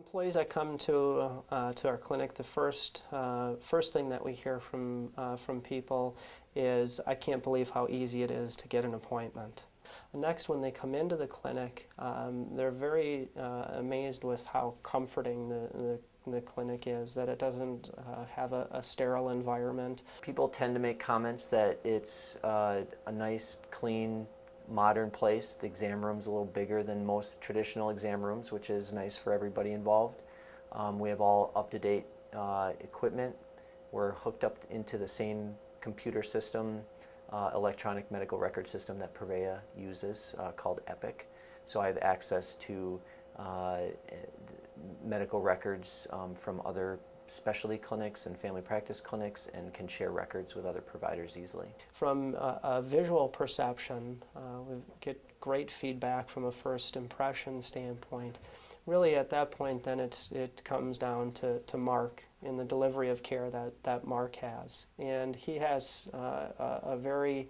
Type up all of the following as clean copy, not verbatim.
Employees that come to our clinic, the first thing that we hear from people is, "I can't believe how easy it is to get an appointment." Next, when they come into the clinic, they're very amazed with how comforting the clinic is, that it doesn't have a sterile environment. People tend to make comments that it's a nice, clean, modern place. The exam room's a little bigger than most traditional exam rooms, which is nice for everybody involved. We have all up-to-date equipment. We're hooked up into the same computer system, electronic medical record system that Prevea uses, called Epic. So I have access to medical records from other specialty clinics and family practice clinics, and can share records with other providers easily. From a visual perception, we get great feedback from a first impression standpoint. Really at that point then it comes down to Mark in the delivery of care that Mark has. And he has a very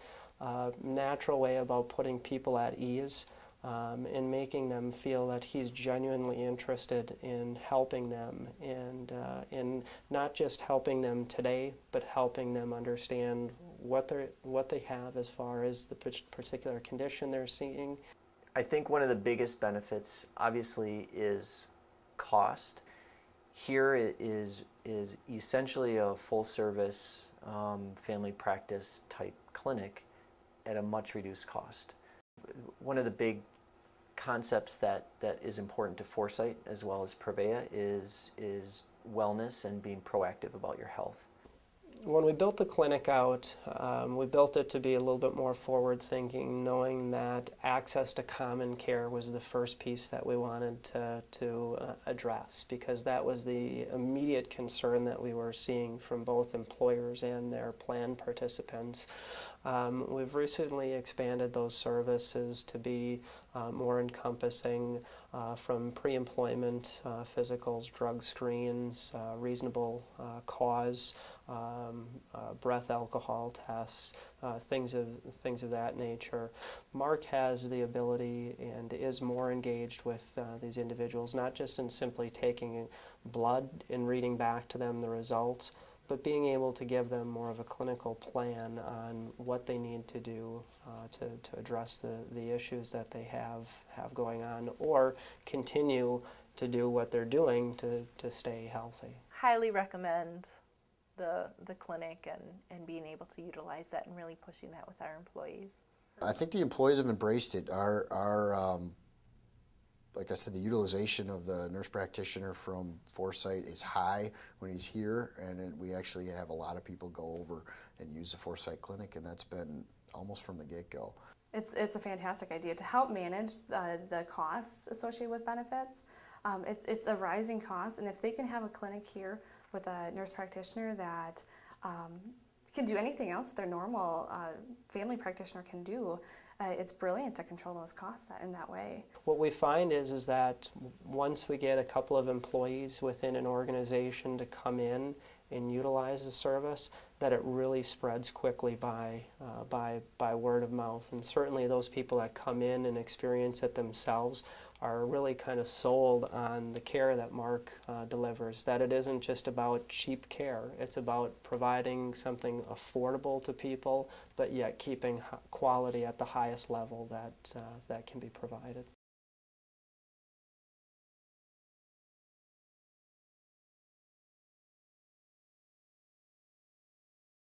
natural way about putting people at ease, and making them feel that he's genuinely interested in helping them, and in not just helping them today, but helping them understand what they have as far as the particular condition they're seeing. I think one of the biggest benefits, obviously, is cost. Here it is essentially a full-service family practice type clinic at a much reduced cost. One of the big concepts that is important to Forsite as well as Prevea is wellness and being proactive about your health. When we built the clinic out, we built it to be a little bit more forward-thinking, knowing that access to common care was the first piece that we wanted to address, because that was the immediate concern that we were seeing from both employers and their plan participants. We've recently expanded those services to be more encompassing, from pre-employment physicals, drug screens, reasonable cause, breath alcohol tests, things of that nature. Mark has the ability and is more engaged with these individuals, not just in simply taking blood and reading back to them the results, but being able to give them more of a clinical plan on what they need to do to address the issues that they have going on, or continue to do what they're doing to stay healthy. Highly recommend the clinic and being able to utilize that and really pushing that with our employees. I think the employees have embraced it. Like I said, the utilization of the nurse practitioner from Forsite is high when he's here, and we actually have a lot of people go over and use the Forsite clinic, and that's been almost from the get-go. It's a fantastic idea to help manage the costs associated with benefits. It's a rising cost, and if they can have a clinic here with a nurse practitioner that can do anything else that their normal family practitioner can do, it's brilliant to control those costs in that way. What we find is that once we get a couple of employees within an organization to come in and utilize the service, that it really spreads quickly by word of mouth. And certainly those people that come in and experience it themselves are really kind of sold on the care that Mark delivers, that it isn't just about cheap care. It's about providing something affordable to people, but yet keeping quality at the highest level that can be provided.